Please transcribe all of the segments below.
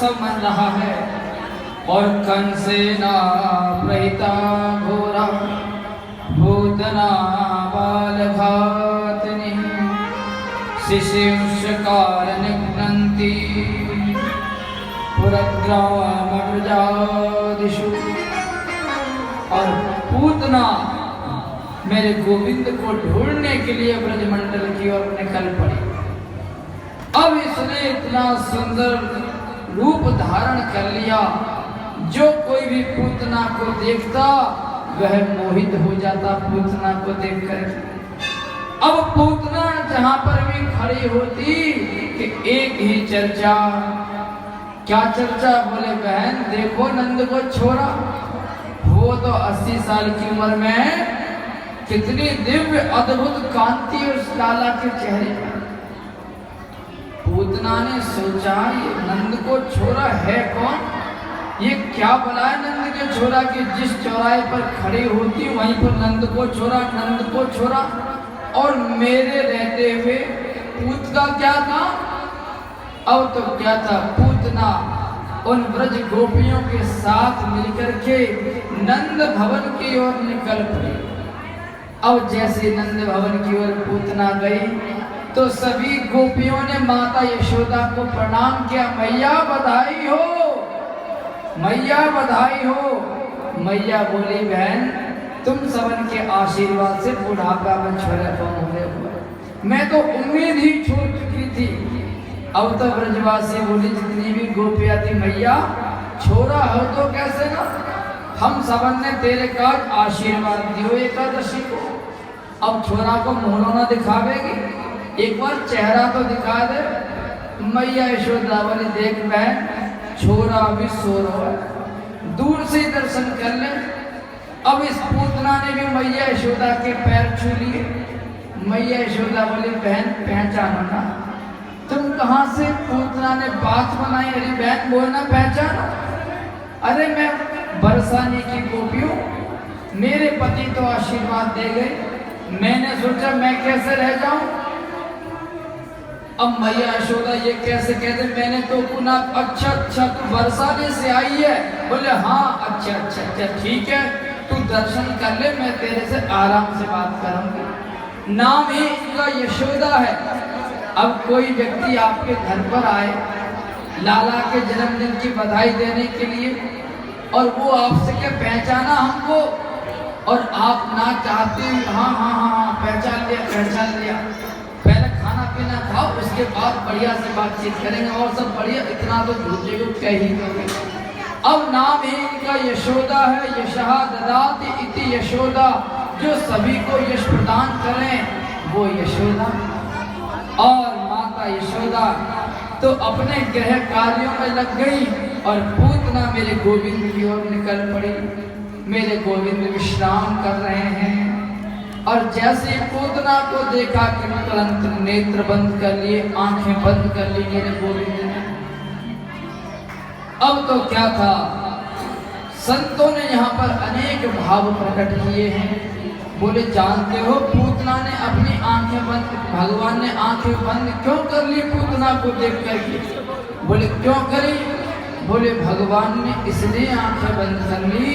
समझ रहा है और कंसेना प्रहिता घोरा भूतना बालघातनी शिशिवशकार निघ्नन्ति पुरग्रामप्रजादिषु। और पूतना मेरे गोविंद को ढूंढने के लिए ब्रजमंडल की ओर निकल पड़ी। अब इसने इतना सुंदर रूप धारण कर लिया, जो कोई भी पूतना को देखता वह मोहित हो जाता पूतना को देखकर। अब पूतना जहां पर भी खड़ी होती कि एक ही चर्चा। क्या चर्चा? बोले बहन देखो नंद को छोरा, वो तो 80 साल की उम्र में कितनी दिव्य अद्भुत कांति उस लाला के चेहरे पर। पूतना ने सोचा ये नंद को छोरा है कौन? ये क्या बुलाए नंद के छोरा कि जिस चौराहे पर खड़ी होती वहीं पर नंद को छोरा, नंद को छोरा। और मेरे रहते हुए पूत का क्या था? अब तो क्या था, पूतना उन ब्रज गोपियों के साथ मिलकर के नंद भवन की ओर निकल पड़ी। अब जैसे नंद भवन की ओर पूतना गई तो सभी गोपियों ने माता यशोदा को प्रणाम किया। मैया बधाई हो, मैया बधाई हो। मैया बोली बहन तुम सबन के आशीर्वाद से बुढ़ापा में छोरे होने हुए, मैं तो उम्मीद ही छोड़ चुकी थी। अब तो ब्रजवासी बोली जितनी भी गोपियां थी, मैया छोरा हो तो कैसे ना, हम सबन ने तेरे का आशीर्वाद दियो एकादशी को। अब छोरा को मुंह ना दिखावेगी, एक बार चेहरा तो दिखा दे। मैया यशोदा बोली देख बहन छोरा अभी सो रहा है, दूर से दर्शन कर ले। अब इस पूतना ने भी मैया यशोदा के पैर छू लिए। मैया यशोदा बोली बहन पहचानो ना, तुम कहां से? पूतना ने बात बनाई, अरे बहन बोलना पहचानो। अरे मैं बरसाने की गोपी हूं, मेरे पति तो आशीर्वाद दे गए, मैंने सोचा मैं कैसे रह जाऊं। अब मैया यशोदा ये कैसे कहते, मैंने तो पुनः अच्छा अच्छा तू बरसाने से आई है? बोले हाँ अच्छा अच्छा अच्छा ठीक है, तू दर्शन कर ले, मैं तेरे से आराम से बात करूंगी। नाम ही इनका यशोदा है। अब कोई व्यक्ति आपके घर पर आए लाला के जन्मदिन की बधाई देने के लिए और वो आपसे क्या पहचाना हमको, और आप ना चाहते हाँ हाँ हाँ हाँ पहचान लिया पहचान लिया, पहले खाना पीना खाओ उसके बाद बढ़िया से बातचीत करेंगे और सब बढ़िया, इतना तो दूसरे को कह ही दोगे। अब नाम ही इनका यशोदा है। यशः ददाति इति यशोदा, जो सभी को यश प्रदान करें वो यशोदा। और माता यशोदा तो अपने गृह कार्यों में लग गई और पूतना मेरे गोविंद की ओर निकल पड़ी। मेरे गोविंद विश्राम कर रहे हैं और जैसे पूतना को देखा कि तुरंत नेत्र बंद कर लिए, आंखें बंद कर ली मेरे गोविंद ने। अब तो क्या था, संतों ने यहाँ पर अनेक भाव प्रकट किए हैं। बोले जानते हो पूतना ने अपनी आंखें बंद, भगवान ने आंखें बंद क्यों कर ली पूतना को देख करके? बोले क्यों करी? बोले भगवान ने इसलिए आंखें बंद कर ली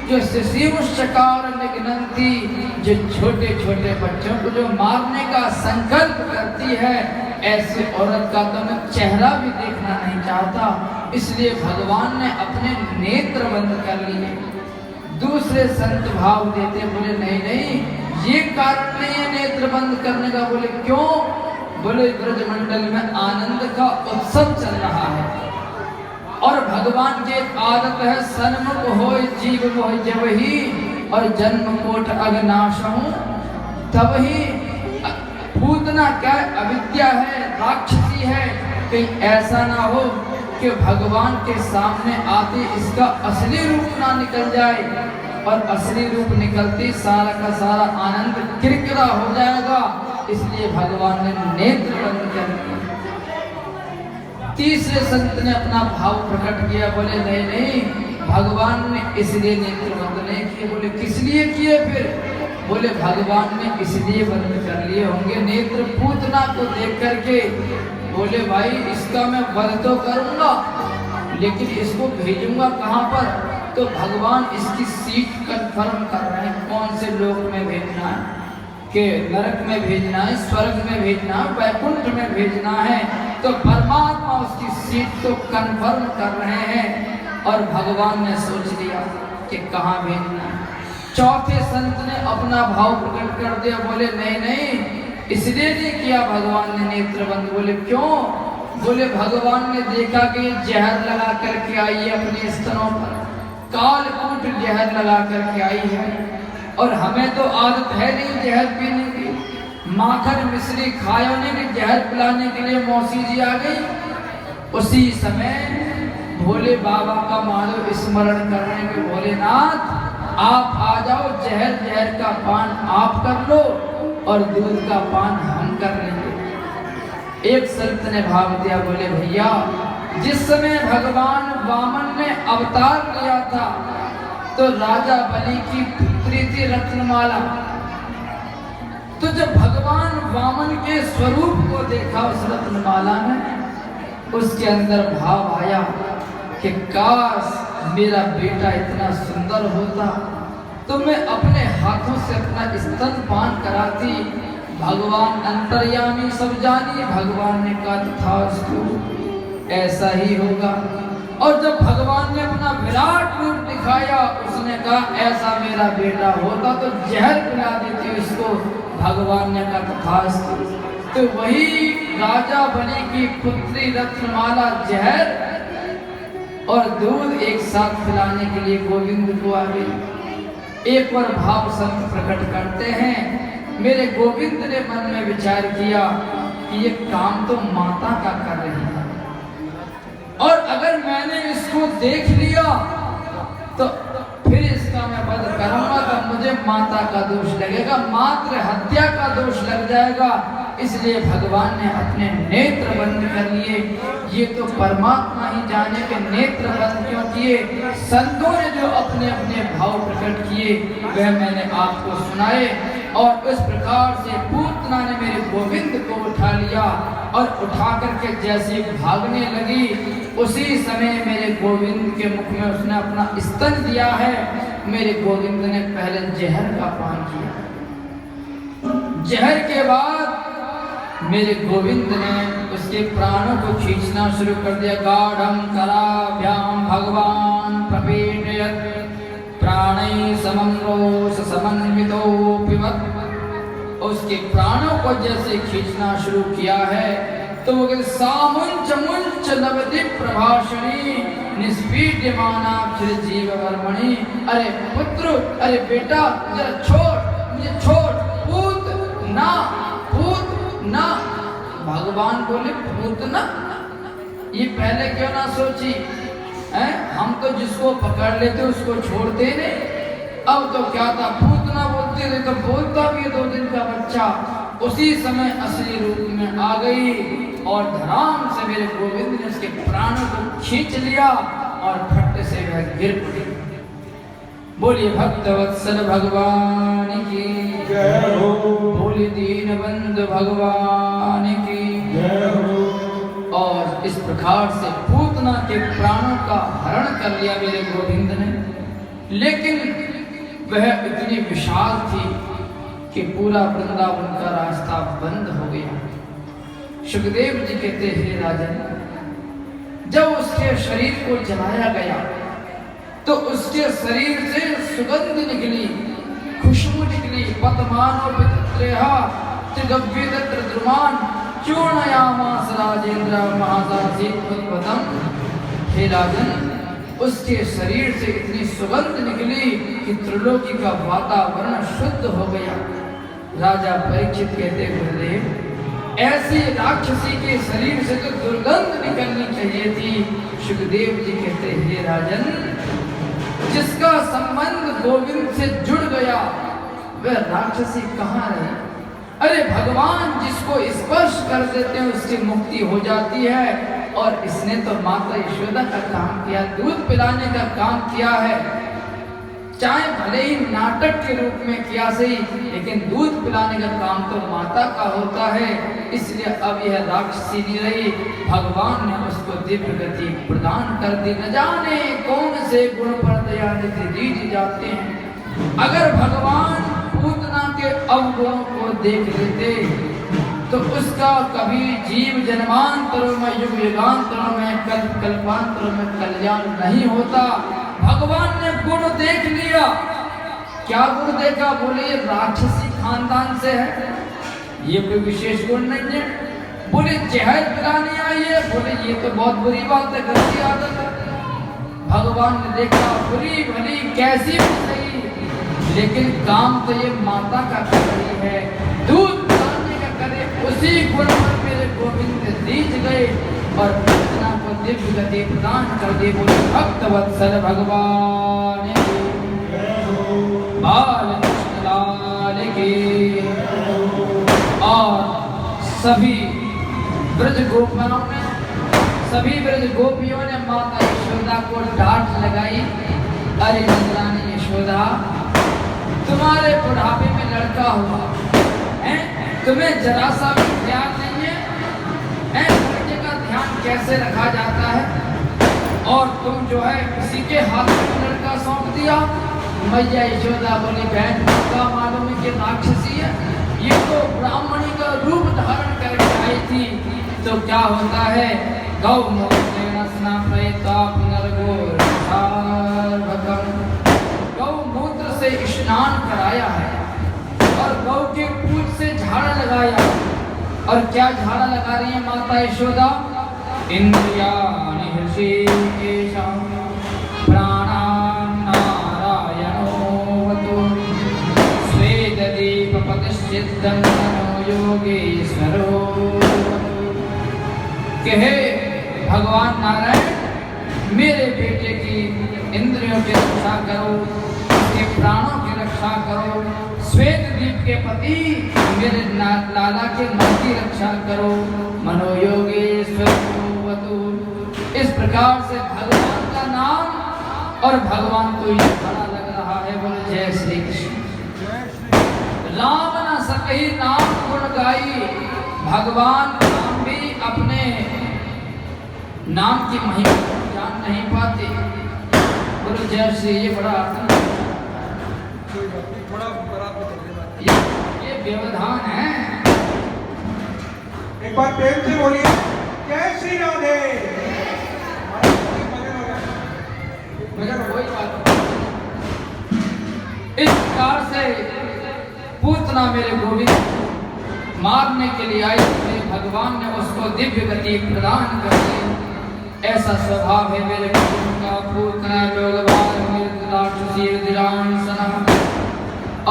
कि शिशिवशकार निघ्नन्ति, जो छोटे छोटे बच्चों को जो मारने का संकल्प करती है, ऐसे औरत का तो मैं चेहरा भी देखना नहीं चाहता, इसलिए भगवान ने अपने नेत्र बंद कर लिए। दूसरे संत भाव देते, बोले नहीं नहीं ये कारण नहीं है नेत्र बंद करने का। बोले क्यों? बोले ब्रजमंडल में आनंद का उत्सव चल रहा है और भगवान की एक आदत है सन्मुख हो जीव मोह जब ही, और जन्म कोट अग्नाशहु तब ही। पूतना क्या अविद्या है, राक्षसी है, कहीं ऐसा ना हो कि भगवान के सामने आते इसका असली रूप ना निकल जाए, और असली रूप निकलती सारा का सारा आनंद किरकिरा हो जाएगा, इसलिए भगवान ने नेत्र बंद कर दिया। तीसरे संत ने अपना भाव प्रकट किया, बोले नहीं नहीं भगवान ने इसलिए नेत्र बंद नहीं किए। बोले किस लिए किए फिर? बोले भगवान ने इसलिए बंद कर लिए होंगे नेत्र पूतना को देख करके। बोले भाई इसका मैं वध तो करूंगा, लेकिन इसको भेजूंगा कहाँ पर? तो भगवान इसकी सीट कंफर्म कर रहे हैं, कौन से लोक में भेजना है, कि नरक में भेजना है, स्वर्ग में भेजना है, वैकुंठ में भेजना है। तो परमात्मा उसकी सीट को कंफर्म कर रहे हैं और भगवान ने सोच लिया कि कहाँ भेजना है। चौथे संत ने अपना भाव प्रकट कर दिया, बोले नहीं नहीं, इसलिए नहीं किया भगवान ने नेत्र बंद। बोले क्यों? बोले भगवान ने देखा कि जहर लगा करके आई है अपने स्तनों पर, कालकूट जहर लगा करके आई है, और हमें तो आदत है नहीं जहर पीने की। माखन मिश्री खाए ने कि जहर पिलाने के लिए मौसी जी आ गई। उसी समय भोले बाबा का मानो स्मरण कर रहे हैं कि भोलेनाथ आप आ जाओ, जहर का पान आप कर लो और दूध का पान हम कर लेंगे। एक संत ने भाव दिया, बोले भैया जिस समय भगवान वामन ने अवतार लिया था तो राजा बलि की पुत्री थी रत्नमाला। तो जब भगवान वामन के स्वरूप को देखा उस रत्नमाला ने, उसके अंदर भाव आया कि काश मेरा बेटा इतना सुंदर होता तो मैं अपने हाथों से अपना स्तनपान कराती। भगवान अंतर्यामी सब जानी, भगवान ने कहा तथास्तु, ऐसा ही होगा। और जब भगवान ने अपना विराट रूप दिखाया, उसने कहा ऐसा मेरा बेटा होता तो जहर पिला देती उसको। भगवान ने कहा तथास्तु। तो वही राजा बलि की पुत्री रत्नमाला जहर और दूध एक साथ पिलाने के लिए गोविंद को आ गई। एक बार भाव संत प्रकट करते हैं, मेरे गोविंद ने मन में विचार किया कि ये काम तो माता का कर रही है, और अगर मैंने इसको देख लिया तो फिर इसका मैं वध करूंगा तो मुझे माता का दोष लगेगा, मात्र हत्या का दोष लग जाएगा। इसलिए भगवान ने अपने नेत्र बंद कर लिए। ये तो परमात्मा ही जाने के नेत्र बंद क्यों किए। संतों ने जो अपने अपने भाव प्रकट किए वह मैंने आपको सुनाए, और इस प्रकार से पूतना ने मेरे गोविंद को उठा लिया, और उठा करके जैसे भागने लगी उसी समय मेरे गोविंद के मुख में उसने अपना स्तन दिया है। मेरे गोविंद ने पहले जहर का पान किया, जहर के बाद मेरे गोविंद ने उसके प्राणों को खींचना शुरू कर दिया। गाढ़ं कराभ्याम भगवान प्रपेटयत् प्राणै समंरोष समन्वितो पिबत्। उसके प्राणों को जैसे खींचना शुरू किया है तो वो कहते सामुंच मुंच नवदीप प्रभाषणी निष्पीड्यमाना चिरजीव वर्मणि। अरे पुत्र, अरे बेटा, जरा छोड़, मुझे छोड़, पूत ना, पूत ना। भगवान बोले पूत ना, ये पहले क्यों ना सोची है? हम तो जिसको पकड़ लेते उसको छोड़ते नहीं। अब तो क्या था, पूत ना बोलते थे तो बोलता भी 2 दिन का बच्चा। उसी समय असली रूप में आ गई और धराम से मेरे गोविंद ने उसके प्राणों को खींच लिया और फट से वह गिर पड़ी। बोलिए भक्तवत्सल भगवान की जय हो, बोलिए दीनबंधु भगवान की जय हो। और इस प्रकार से पूतना के प्राणों का हरण कर लिया मेरे गोविंद ने। लेकिन वह इतनी विशाल थी कि पूरा वृंदावन का रास्ता बंद हो गया। सुखदेव जी कहते हैं राजन, जब उसके शरीर को जलाया गया तो उसके शरीर से सुगंध निकली, खुशबू निकली। पतमानो पितृहा त्रिगव्येत्र द्रुमान चूर्णयामास राजेंद्र महासासीत्वतम। हे राजन, उसके शरीर से इतनी सुगंध निकली कि त्रिलोकी का वातावरण शुद्ध हो गया। राजा परीक्षित कहते गुरुदेव, ऐसी राक्षसी के शरीर से तो दुर्गंध निकलनी चाहिए थी। सुखदेव जी कहते हे राजन, जिसका संबंध गोविंद से जुड़ गया वह राक्षसी कहाँ रही? अरे भगवान जिसको स्पर्श कर देते हैं उसकी मुक्ति हो जाती है। और इसने तो माता यशोदा का काम किया, दूध पिलाने का काम किया है। चाहे भले ही नाटक के रूप में किया सही, लेकिन दूध पिलाने का काम तो माता का होता है। इसलिए अब यह राक्षसी नहीं रही, भगवान ने उसको दिव्य गति प्रदान कर दी। न जाने कौन से गुण पर दयानिधि दी जाते हैं। अगर भगवान पूतना के अवगुणों को देख लेते तो उसका कभी जीव जन्मांतरों में, युग युगांतरों में, कल्प कल्पांतरों में कल्याण नहीं होता। भगवान ने गुण देख लिया। क्या गुण देखा? बोले ये राक्षसी खानदान से है, ये कोई विशेष गुण नहीं है। बोले जहर पिलाने आई है, बोले ये तो बहुत बुरी बात है, गलती आदत है। भगवान ने देखा बुरी भली कैसी भी सही, लेकिन काम तो ये माता का कर रही है, दूध पिलाने का करे। उसी गुण पर मेरे गोविंद जीत गए और पूतना को दिव्य गति प्रदान कर दी। बोले भक्त वत्सल भगवान बाल कृष्ण लाल की। और सभी ब्रज गोपियों ने, सभी ब्रज गोपियों ने माता यशोदा को डांट लगाई। अरे नंदरानी यशोदा, तुम्हारे बुढ़ापे में लड़का हुआ है, तुम्हें जरा सा भी ध्यान नहीं है, लड़के का ध्यान कैसे रखा जाता है, और तुम जो है किसी के हाथ में लड़का सौंप दिया। मैया यशोदा बोली बहन का मालूम है कि राक्षसी है, ये तो ब्राह्मणी का रूप धारण करके आई थी। तो क्या होता है, गौ गौमूत्र से स्नान कराया है और गौ के पूंछ से झाड़ा लगाया। और क्या झाड़ा लगा रही है माता यशोदा? इंद्रियाणि हृषिकेशं प्राणान् नारायणोऽवतु स्वेददीपपतिश्चित्तं मनो योगेश्वरो। कहे भगवान नारायण मेरे बेटे की इंद्रियों की रक्षा करो, उसके प्राणों की रक्षा करो, श्वेत दीप के पति मेरे लाला के मन की रक्षा करो, मनोयोगेश्वरवतु। इस प्रकार से भगवान का नाम, और भगवान को ये बड़ा लग रहा है, बोले जय श्री कृष्ण। राम न सकही नाम गुण गाई, भगवान राम भी अपने नाम की महिमा जान नहीं पाते। बोलो जय श्री। ये बड़ा ये व्यवधान है। एक बार प्रेम से बोलिए जय श्री राधे। मगर वही बात, इस प्रकार से पूतना मेरे गोविंद मारने के लिए आई, मेरे भगवान ने उसको दिव्य गति प्रदान कर दी। ऐसा स्वभाव है मेरे गोविंद का। पूतना लोग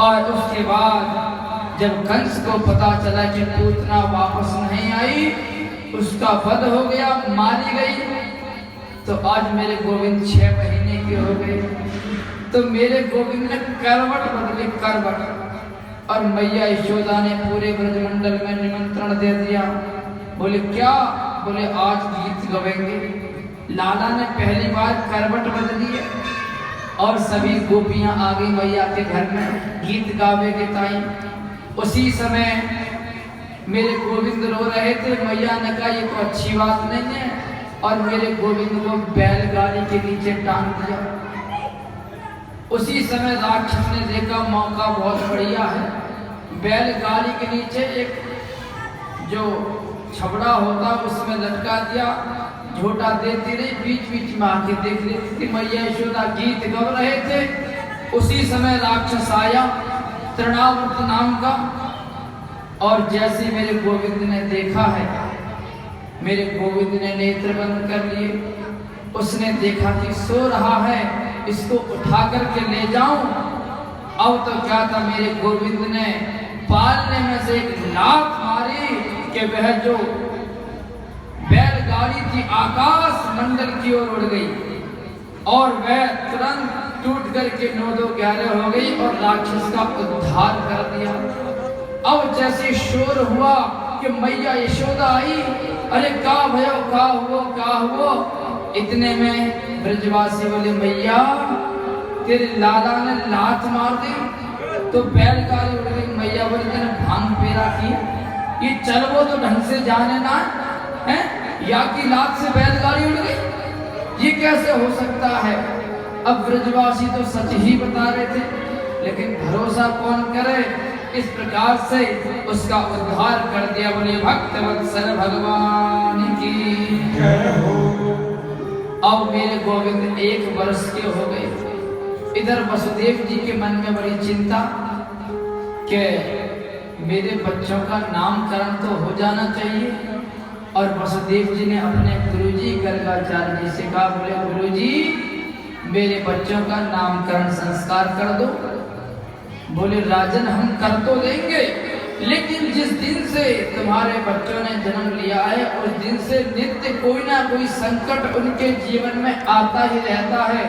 और उसके बाद जब कंस को पता चला कि पूतना वापस नहीं आई, उसका वध हो गया, मारी गई, तो आज मेरे गोविंद 6 महीने के हो गए। तो मेरे गोविंद ने करवट बदली, करवट। और मैया यशोदा ने पूरे ब्रजमंडल में निमंत्रण दे दिया। बोले क्या? बोले आज गीत गवेंगे। लाला ने पहली बार करवट बदली है और सभी गोपियां आ गई मैया के घर में गीत गावे के टाइम। उसी समय मेरे गोविंद रो रहे थे। मैया ने कहा ये तो अच्छी बात नहीं है, और मेरे गोविंद को बैलगाड़ी के नीचे टांग दिया। उसी समय राक्षस ने देखा मौका बहुत बढ़िया है, बैलगाड़ी के नीचे एक जो छबड़ा होता उसमें लटका दिया, झोटा देती रही, बीच बीच में आके देख लेती थी। मैया यशोदा गीत गा रहे थे, उसी समय राक्षस आया तृणावर्त नाम का, और जैसे मेरे गोविंद ने देखा है, मेरे गोविंद ने नेत्र बंद कर लिए। उसने देखा कि सो रहा है, इसको उठा करके ले जाऊं। अब तो क्या था, मेरे गोविंद ने पालने में से एक लात मारी कि वह जो बैलगाड़ी थी आकाश मंडल की ओर उड़ गई, और वह तुरंत टूट करके 9-2-11 हो गई और राक्षस का उद्धार कर दिया। अब जैसे शोर हुआ कि मैया यशोदा आई, अरे का भयो, का हुआ, का हुआ। इतने में ब्रजवासी बोले मैया तेरे लाला ने लात मार दी तो बैलगाड़ी उड़ गई। मैया बोली तेने भांग पेरा किया, ये चल वो तो ढंग से जाने ना है, या की लात से बैलगाड़ी उड़ गई, ये कैसे हो सकता है। अब ब्रजवासी तो सच ही बता रहे थे, लेकिन भरोसा कौन करे। इस प्रकार से उसका उद्धार कर दिया। बोले भक्तवत्सल भगवान की जय हो। अब मेरे गोविंद 1 वर्ष के हो गए। इधर वसुदेव जी के मन में बड़ी चिंता कि मेरे बच्चों का नामकरण तो हो जाना चाहिए। और वसुदेव जी ने अपने गुरुजी गर्गाचार्य जी से कहा, बोले गुरुजी मेरे बच्चों का नामकरण संस्कार कर दो। बोले राजन हम कर तो देंगे, लेकिन जिस दिन से तुम्हारे बच्चों ने जन्म लिया है उस दिन से नित्य कोई ना कोई संकट उनके जीवन में आता ही रहता है।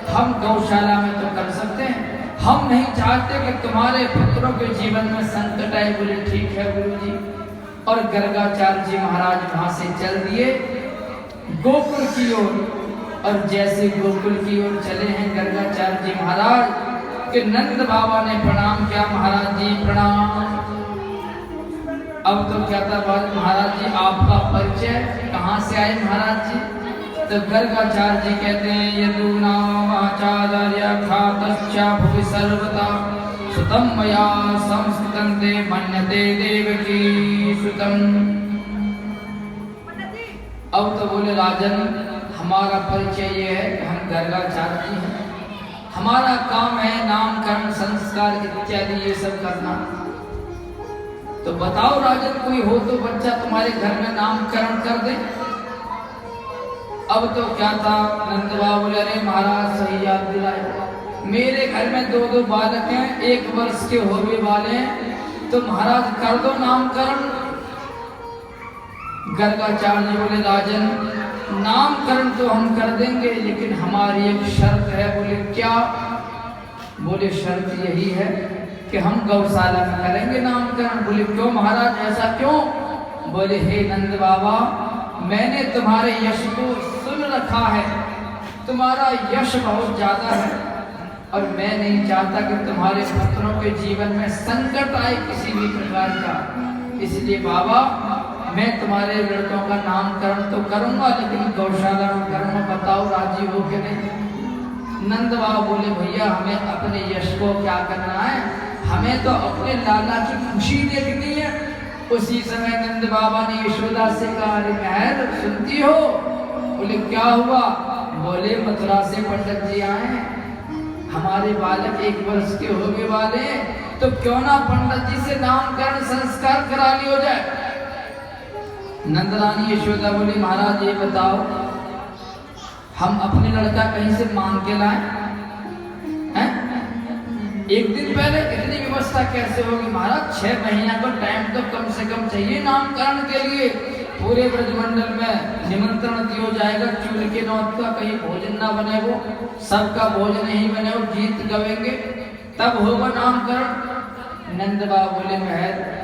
हम गौशाला में तो कर सकते हैं, हम नहीं चाहते कि तुम्हारे पुत्रों के जीवन में संकट आए। बोले ठीक है गुरुजी। और गर्गाचार्य जी महाराज वहां से चल दिए गोकुल की ओर। और जैसे गोकुल की ओर चले हैं गर्गाचार्य जी महाराज कि नंद बाबा ने प्रणाम किया, महाराज जी प्रणाम। अब तो क्या था महाराज जी आपका परिचय, कहाँ से आए महाराज जी। तो गर्गाचार्य जी कहते हैं यदुनामाचार्य ख्यातश्च भुवि सर्वदा सुतम मया संस्कृतं ते मन्यते देवकी सुतम। अब तो बोले राजन हमारा परिचय ये है कि हम गर्गाचार्य जी हैं, हमारा काम है नामकरण संस्कार इत्यादि ये सब करना। तो बताओ राजन कोई हो तो बच्चा तुम्हारे घर में नामकरण कर दे। अब तो क्या था नंद बाबा बोले अरे महाराज सही याद दिलाए, मेरे घर में 2 बालक हैं, 1 वर्ष के होने वाले हैं, तो महाराज कर दो नामकरण। गर्गाचार्य जी बोले राजन नामकरण तो हम कर देंगे, लेकिन हमारी एक शर्त है। बोले क्या। बोले शर्त यही है कि हम गौशाला में करेंगे नामकरण। बोले क्यों महाराज ऐसा क्यों। बोले हे नंद बाबा मैंने तुम्हारे यश को सुन रखा है, तुम्हारा यश बहुत ज्यादा है और मैं नहीं चाहता कि तुम्हारे पुत्रों के जीवन में संकट आए किसी भी प्रकार का। इसलिए बाबा मैं तुम्हारे लड़कों का नामकरण तो करूंगा, लेकिन गौशाला में करूंगा, बताओ राजी हो कि नहीं। नंद बाबा बोले भैया हमें अपने यश को क्या करना है, हमें तो अपने लाला की खुशी देखनी है। उसी समय नंद बाबा ने यशोदा से कहा अरे महर सुनती हो। बोले क्या हुआ। बोले मथुरा से पंडित जी आए, हमारे बालक 1 वर्ष के होने वाले, तो क्यों ना पंडित जी से नामकरण संस्कार करा लिया जाए। नंदरानी यशोदा बोली महाराज ये बताओ हम अपने लड़का कहीं से मांग के लाए हैं, 1 दिन पहले इतनी व्यवस्था कैसे होगी महाराज। 6 महीना का टाइम तो कम से कम चाहिए नामकरण के लिए। पूरे ब्रजमंडल में निमंत्रण दिया जाएगा, चूल्हे के नौत का कहीं भोजन ना बने, वो सबका भोजन ही बने, वो गीत गवेंगे तब होगा नामकरण। नंद बाबा बोले महर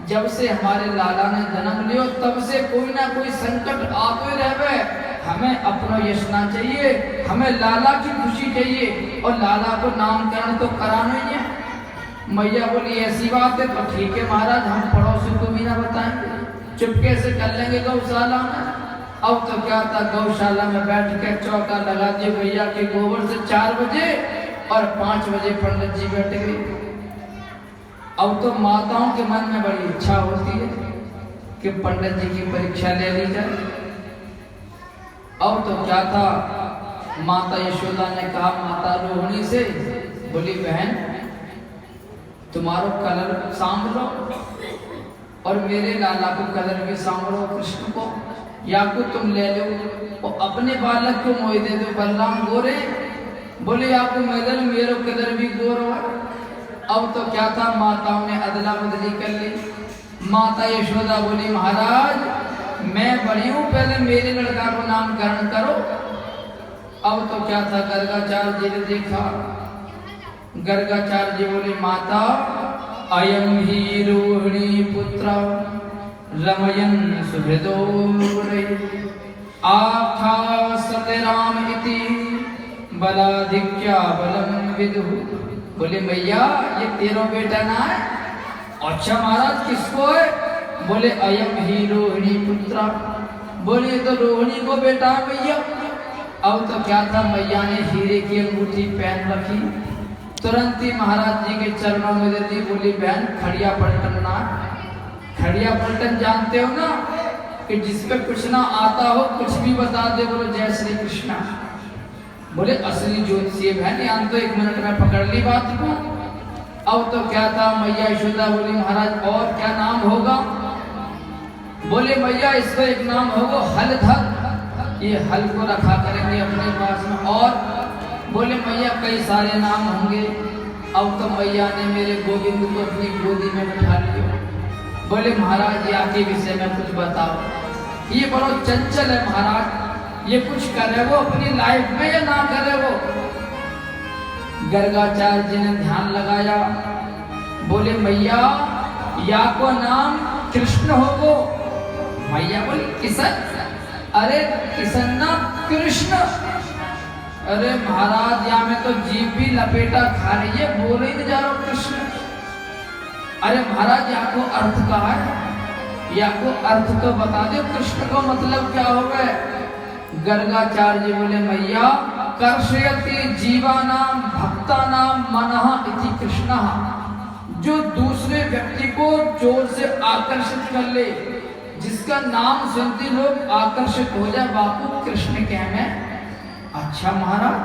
जब से हमारे लाला ने जन्म लियो तब से कोई ना कोई संकट आते रहे, हमें अपना यश ना चाहिए, हमें लाला की खुशी चाहिए और लाला को नामकरण तो कराना ही है। मैया बोली ऐसी बात है तो ठीक है महाराज, हम पड़ोसी को भी ना बताएंगे, चुपके से कर लेंगे गौशाला में। अब तो क्या था गौशाला में बैठ के चौका लगा दिए भैया के गोबर से 4 बजे और 5 बजे पंडित जी बैठ गए। अब तो माताओं के मन में बड़ी इच्छा होती है कि पंडित जी की परीक्षा ले ली जाए। अब तो क्या था माता यशोदा ने कहा माता रोहिणी से, बोली बहन तुम्हारो कलर सांभलो और मेरे लाला को कलर भी सांभलो कृष्ण को, या को तुम ले लो और अपने बालक को मोह दे दो बलराम गोरे। बोले आपको मेरे मेरो कलर भी गोरो है। अब तो क्या था माताओं ने अदला बदली कर ली। माता यशोदा बोली महाराज मैं बड़ी हूँ, पहले मेरे लड़का को नामकरण करो। अब तो क्या था गर्गाचार्य जी ने देखा, गर्गाचार्य जी बोले माता अयम ही रोहिणी पुत्र रमयन सुहृदो आख्या सते राम इति बलाधिक्या बलम विदु। बोले मैया ये तेरा बेटा ना है? अच्छा महाराज किसको है? बोले अयम ही रोहिणी पुत्रा। बोले तो रोहिणी को बेटा है मैया। अब तो क्या था, मैया ने हीरे की अंगूठी पहन रखी, तुरंत ही महाराज जी के चरणों में दे दी। बोली बहन खड़िया पलटन ना। खड़िया पलटन जानते हो ना, कि जिस पे कुछ ना आता हो कुछ भी बता दे, बोलो जय श्री कृष्णा। बोले असली ज्योतिषी बहन, यहाँ तो 1 मिनट में पकड़ ली बात को। अब तो क्या था, मैया यशोदा बोली महाराज और क्या नाम होगा? बोले मैया इसका एक नाम होगा हलधर, ये हल को रखा करेंगे अपने पास में। और बोले मैया कई सारे नाम होंगे। अब तो मैया ने मेरे गोविंद को अपनी गोदी में बिठा लिया। बोले महाराज या के विषय में कुछ बताओ, ये बड़ा चंचल है महाराज, ये कुछ करे वो अपनी लाइफ में या ना करे वो। गर्गाचार्य जी ने ध्यान लगाया। बोले मैया या को नाम कृष्ण होगो। मैया बोली किशन? अरे किशन ना कृष्ण। अरे महाराज यहाँ में तो जीभ भी लपेटा खा रही है, बोले ही नहीं जा रहा कृष्ण। अरे महाराज या को अर्थ कहा है, या को अर्थ तो बता दो, कृष्ण का मतलब क्या होगा? गर्गाचार्य जी बोले मैया कर्षयति जीवानाम भक्तानाम मनः इति कृष्णः। जो दूसरे व्यक्ति को जोर से आकर्षित कर ले, जिसका नाम सुनते लोग आकर्षित हो जाए, बापू कृष्ण कहने। अच्छा महाराज,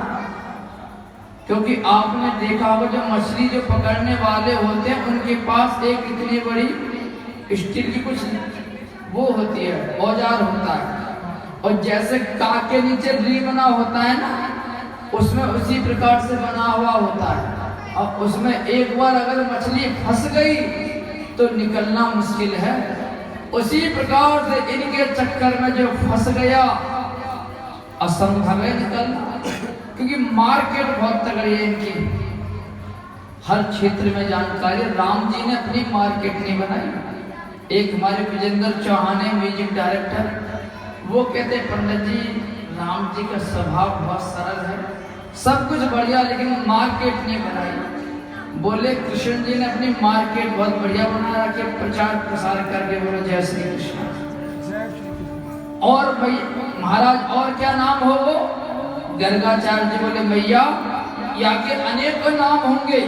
क्योंकि आपने देखा होगा जो मछली जो पकड़ने वाले होते हैं उनके पास एक इतनी बड़ी स्टील की कुछ वो होती है, औजार होता है, और जैसे काक के नीचे री बना होता है ना, उसमें उसी प्रकार से बना हुआ होता है। और उसमें एक बार अगर मछली फंस गई तो निकलना मुश्किल है। उसी प्रकार से इनके चक्कर में जो फंस गया असंभव है निकलना, क्योंकि मार्केट बहुत तगड़ी है इनकी, हर क्षेत्र में जानकारी। राम जी ने अपनी मार्केट नहीं बनाई। एक हमारे विजेंद्र चौहान है म्यूजिक डायरेक्टर, वो कहते पंडित जी राम जी का स्वभाव बहुत सरल है, सब कुछ बढ़िया, लेकिन मार्केट नहीं बनाई। बोले कृष्ण जी ने अपनी मार्केट बहुत बढ़िया बना रखी, प्रचार प्रसार करके बोले जय श्री कृष्ण। और भाई महाराज और क्या नाम हो वो? गर्गाचार्य जी बोले मैया या के अनेक नाम होंगे।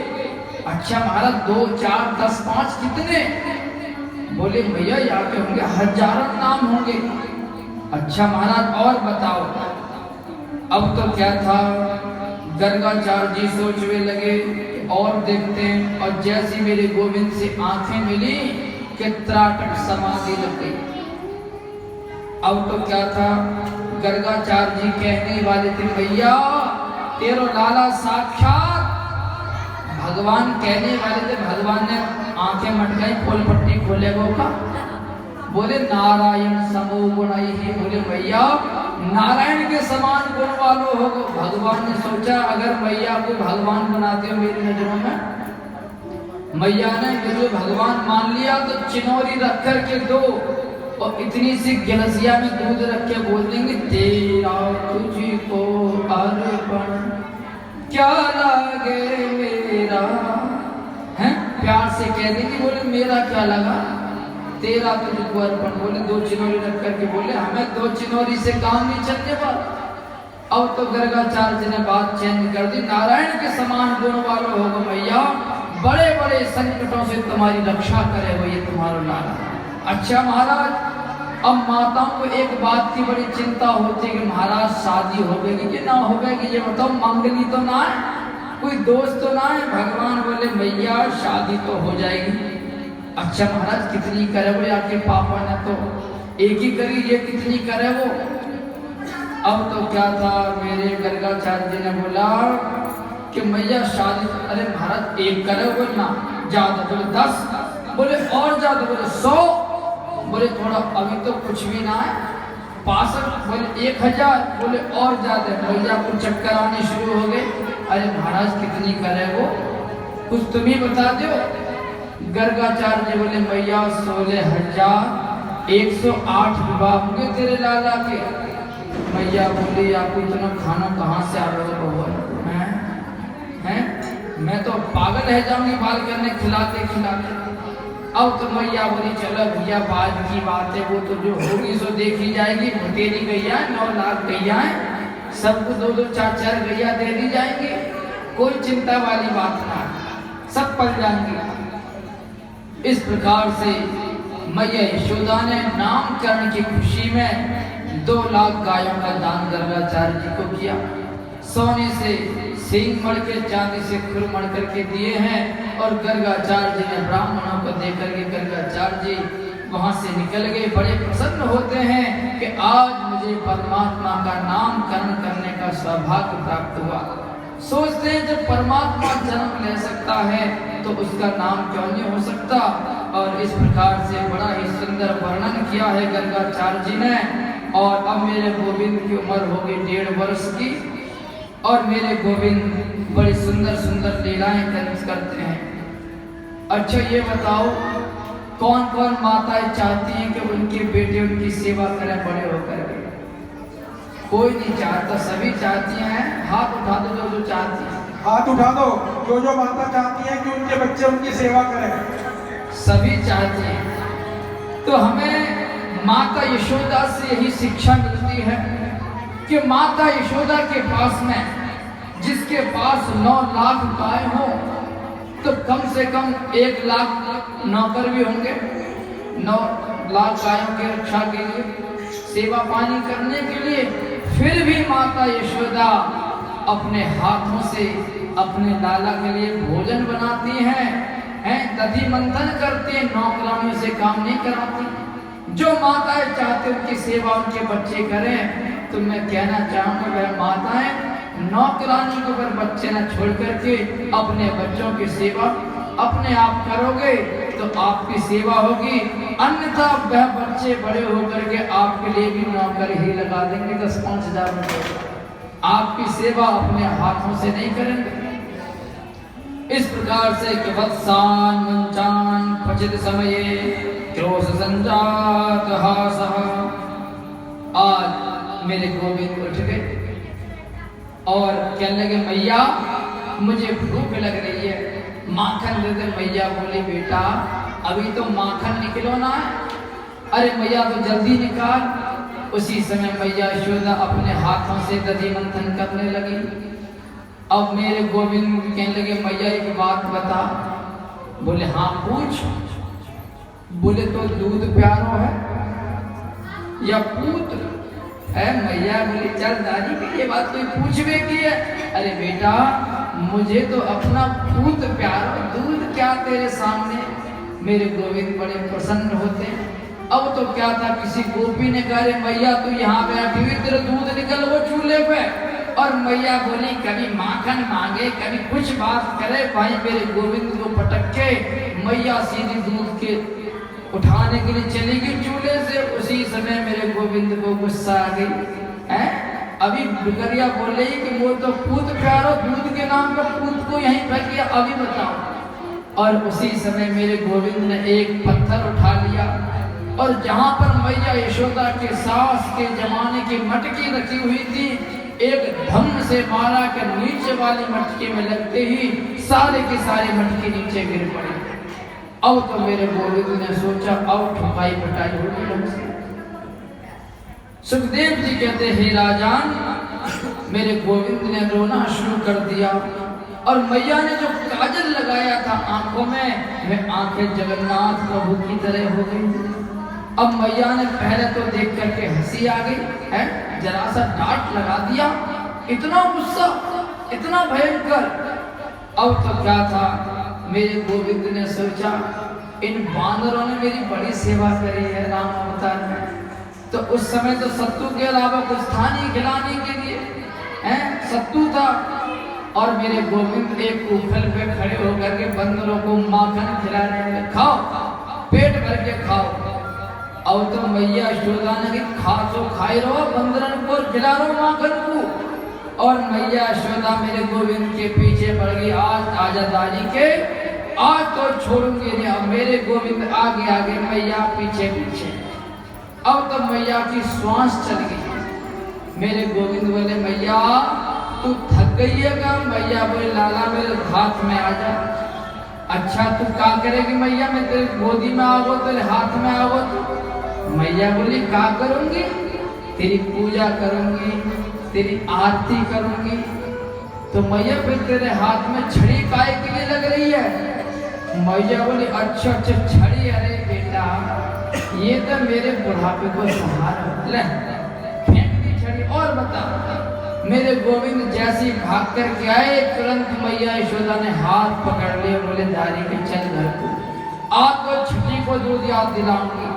अच्छा महाराज 2, 4, 10, 5 कितने? बोले भैया या के होंगे हजारों नाम होंगे। अच्छा महाराज और बताओ। अब तो क्या था, गर्गाचार्य जी सोचने लगे और देखते हैं, और जैसी मेरे गोविंद से आंखें मिली कि त्राटक समाधि लग गई। अब तो क्या था, गर्गाचार्य जी कहने वाले थे भैया तेरो लाला साक्षात भगवान कहने वाले थे। भगवान ने आंखें मटकाई, खोल पट्टी खोले वो का। बोले नारायण समो गुणाई ही। बोले भैया नारायण के समान गुण वालों हो। भगवान ने सोचा अगर मैया को भगवान बनाते हो मेरी नजरों में, मैया ने मुझे भगवान मान लिया तो चिनौरी रख कर के दो, और इतनी सी गिलसिया में दूध रख के बोल देंगे तेरा तुझको अर्पण क्या लागे मेरा, है प्यार से कह देंगे। बोले मेरा क्या लगा, तेरा तुझको अर्पण। बोले 2 चिनौरी रख करके बोले हमें 2 चिनौरी से काम नहीं चलने वाला। अब तो गर्गाचार्य जी ने बात चेंज कर दी, नारायण के समान गुण वालों होगा भैया, बड़े बड़े संकटों से तुम्हारी रक्षा करे हो ये तुम्हारा लाला। अच्छा महाराज, अब माताओं को एक बात की बड़ी चिंता होती है कि महाराज शादी होगी कि ना होगी, ये बताओ मंगली तो ना है, कोई दोस्त तो ना है। भगवान बोले मैया शादी तो हो जाएगी। अच्छा महाराज कितनी करे वो, आपके पापा ने तो एक ही करी, ये कितनी करे वो। अब तो क्या था, मेरे गर्गाचार्य जी ने बोला कि मैया शादी, अरे महाराज 1 करे बोलना ज्यादा, बोले 10, बोले और ज्यादा, बोले 100, बोले थोड़ा अभी तो कुछ भी ना है 65, बोले 1000, बोले और ज्यादा। भैया को चक्कर आने शुरू हो गए। अरे महाराज कितनी करे वो, कुछ तुम ही बता दो। गर्गाचार्य जी बोले मैया 16,108 विवाह होंगे तेरे लाला के। मैया बोली आपको इतना खाना कहाँ से आ रहा है? पागल है जाऊंगी बाल करने खिलाते खिलाते। अब तो मैया बोली चलो भैया बाद की बात है, वो तो जो होगी सो देखी जाएगी। भतेरी गैया 9 लाख गैया है, सबको 2-2 4-4 गैया दे दी जाएंगी, कोई चिंता वाली बात ना, सब पल जाएंगे। इस प्रकार से मैया यशोदा ने नामकरण की खुशी में 2 लाख गायों का दान गर्गाचार्य जी को किया। सोने से सींग मड़ के, चांदी से खुर मड़ करके दिए हैं। और गर्गाचार्य जी ने ब्राह्मणों को दे करके गर्गाचार्य जी वहां से निकल गए। बड़े प्रसन्न होते हैं कि आज मुझे परमात्मा का नामकरण करने का सौभाग्य प्राप्त हुआ। सोचते हैं जब परमात्मा जन्म ले सकता है तो उसका नाम क्यों नहीं हो सकता। और इस प्रकार से बड़ा ही सुंदर वर्णन किया है गर्गाचार्य जी ने। और अब मेरे गोविंद की उम्र होगी 1.5 वर्ष की, और मेरे गोविंद बड़ी सुंदर सुंदर लीलाएं करते हैं। अच्छा ये बताओ कौन कौन माताएं चाहती हैं कि उनके बेटे उनकी सेवा करें बड़े होकर के? कोई नहीं चाहता, सभी चाहती हैं। हाथ उठा दो जो चाहती हैं, हाथ उठा दो जो माता चाहती है कि उनके बच्चे उनकी सेवा करें। सभी चाहते हैं। तो हमें माता यशोदा से यही शिक्षा मिलती है कि माता यशोदा के पास में, जिसके पास 9 लाख गाय हो, तो कम से कम 1 लाख नौकर भी होंगे 9 लाख गायों की रक्षा के लिए, सेवा पानी करने के लिए। फिर भी माता यशोदा अपने हाथों से अपने लाला के लिए भोजन बनाती हैं, दधि मंथन करती हैं, नौकरानियों से काम नहीं कराती। जो माताएं चाहते उनकी सेवा उनके बच्चे करें। तो मैं कहना चाहूंगा वह माताएं नौकरानी को अगर बच्चे न छोड़ करके अपने बच्चों की सेवा अपने आप करोगे तो आपकी सेवा होगी। अन्यथा वह बच्चे बड़े होकर के आपके लिए भी नौकर ही लगा देंगे 10-5 हजार रुपये। आपकी सेवा अपने हाथों से नहीं करेंगे। इस प्रकार से वत्सान मंचान पचित समये क्रोध संजात हासः। आज मेरे गोविंद उठ गए और कहने लगे मैया मुझे भूख लग रही है, माखन दे दे। मैया बोली बेटा अभी तो माखन निकलो ना है। अरे मैया तो जल्दी निकाल। उसी समय मैया यशोदा अपने हाथों से दधि मंथन करने लगी। अब मेरे गोविंद कहने लगे मैया एक बात बता। बोले हाँ पूछ। बोले तो दूध प्यारो है या पूत है? मैया बोली चल दादी की ये बात कोई पूछवे की है। अरे बेटा मुझे तो अपना पूत प्यारो, दूध क्या तेरे सामने। मेरे गोविंद बड़े प्रसन्न होते हैं। अब तो क्या था, किसी गोपी ने कहा मैया तू यहाँ बैठी हुई, तेरा दूध निकल वो चूल्हे पे। और मैया बोली कभी माखन मांगे कभी कुछ बात करे। भाई मेरे गोविंद को पटक के मैया सीधी दूध के उठाने के लिए चली गई चूल्हे से। उसी समय मेरे गोविंद को गुस्सा आ गई है। अभी डुकरिया बोल रही कि वो तो पूत प्यारो, दूध के नाम पर पूत को यहीं फेंक दिया, अभी बताओ। और उसी समय मेरे गोविंद ने एक पत्थर उठा लिया और जहां पर मैया यशोदा के सास के जमाने की मटकी रखी हुई थी, एक धम से मारा के नीचे वाली मटकी में लगते ही सारे के सारे मटकी नीचे गिर पड़े। अब तो मेरे गोविंद ने सोचा अब ठुकाई पटाई होगी हमसे। सुखदेव जी कहते हे राजान, मेरे गोविंद ने रोना शुरू कर दिया और मैया ने जो काजल लगाया था आंखों में, वह आंखें जगन्नाथ प्रभु की तरह हो गई। अब मैया ने पहले तो देख करके हंसी आ गई है, जरा सा डांट लगा दिया। इतना गुस्सा, इतना भयंकर। अब तो क्या था, मेरे गोविंद ने सोचा इन बानरों ने मेरी बड़ी सेवा करी है राम अवतार में। तो उस समय तो सत्तू के अलावा कुछ था नहीं खिलाने के लिए, हैं सत्तू था। और मेरे गोविंद एक उखल पे खड़े होकर के बंदरों को माखन खिला रहे हैं, खाओ पेट भर के खाओ। और तो मैया यशोदा ने खा तो खाई रहो, बंदरन को खिला रहो माखन को। और मैया यशोदा मेरे गोविंद के पीछे पड़ गई। आज आजा दादी के, आज तो छोड़ूंगी नहीं। अब मेरे गोविंद आगे आगे, मैया पीछे पीछे। अब तो मैया की श्वास चल गई। मेरे गोविंद बोले मैया तू थक गई है क्या? मैया बोले लाला मेरे हाथ में आ जा। अच्छा तू क्या करेगी मैया? मैं तेरे गोदी में आओ, तेरे हाथ में आओ। तो मैया बोली क्या करूंगी? तेरी पूजा करूंगी, तेरी आरती करूंगी। तो मैया फिर तेरे हाथ में छड़ी काय के लिए लग रही है? मैया बोली अच्छा अच्छा छड़ी, अरे बेटा ये तो मेरे बुढ़ापे को सहारा, ले फेंक दी छड़ी। और बता, मेरे गोविंद जैसी भाग कर के आए, तुरंत मैया यशोदा ने हाथ पकड़ लिए, बोले दारी के चल घर को, आज तो छठी को दूध याद दिलाऊंगी।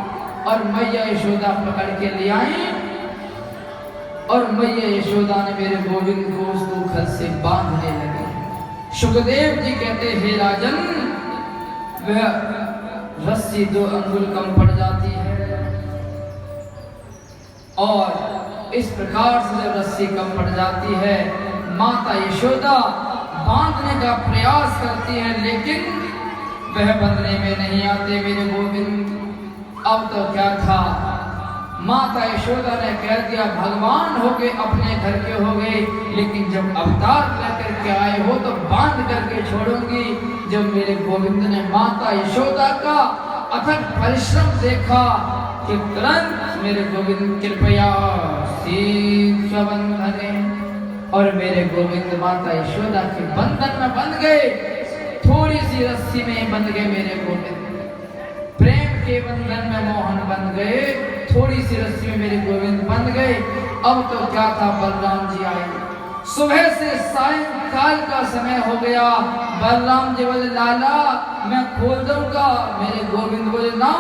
और मैया यशोदा पकड़ के ले आई और मैया यशोदा ने मेरे गोविंद को उस उखल से बांधने लगे। सुखदेव जी कहते हे राजन, वह रस्सी 2 अंगुल कम पड़ जाती है और इस प्रकार से जब रस्सी कम पड़ जाती है, माता यशोदा बांधने का प्रयास करती है, लेकिन वह बंधने में नहीं आते मेरे गोविंद। अब तो क्या था, माता यशोदा ने कह दिया भगवान हो गए, अपने घर के हो गए, लेकिन जब अवतार लेकर के आए हो तो बांध करके छोड़ूंगी। जब मेरे गोविंद ने माता यशोदा का अथक परिश्रम देखा कि तुरंत मेरे गोविंद कृपया बंधने, और मेरे गोविंद माता यशोदा के बंधन में बंध गए। थोड़ी सी रस्सी में बंध गए मेरे गोविंद, प्रेम के बंधन में मोहन बन गए, थोड़ी सी रस्सी में मेरे गोविंद बंध गए। अब तो क्या था, बलराम जी आए, सुबह से सायंकाल का समय हो गया। बलराम जी बोले लाला मैं खोल दूंगा। मेरे गोविंद बोले ना,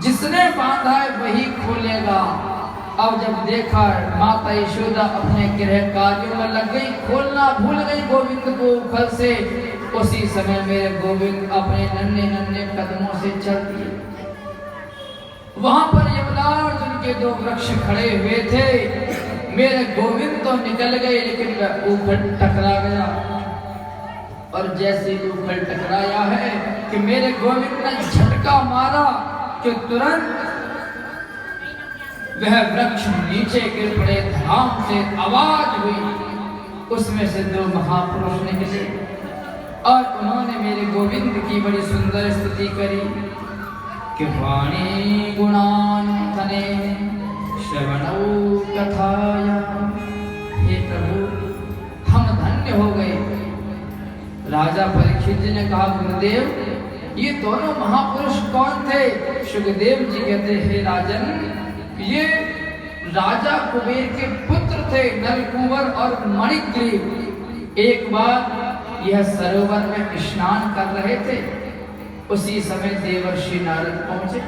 जिसने बांधा है वही खोलेगा। अब जब देखा माता यशोदा अपने गृह कार्यों में लग गई, खोलना भूल गई गोविंद को उखल से, उसी समय मेरे गोविंद अपने नन्हे नन्हे कदमों से चल दिए। वहां पर यमराज उनके 2 वृक्ष खड़े हुए थे। मेरे गोविंद तो निकल गए, लेकिन वह ऊपर टकरा गया, और जैसे ऊपर टकराया है कि मेरे गोविंद ने झटका मारा कि तुरंत वह वृक्ष नीचे गिर पड़े, धड़ाम से आवाज हुई। उसमें से 2 महापुरुष निकले और उन्होंने मेरे गोविंद की बड़ी सुंदर स्तुति करी कि वाणी गुणान्वितने श्रवणौ कथाया। हे प्रभु हम धन्य हो गए। राजा परीक्षित जी ने कहा गुरुदेव ये दोनों महापुरुष कौन थे? सुखदेव जी कहते हे राजन, ये राजा कुबेर के पुत्र थे, नलकूबर और मणिग्रीव। एक बार यह सरोवर में स्नान कर रहे थे, उसी समय देवर्षि नारद पहुंचे।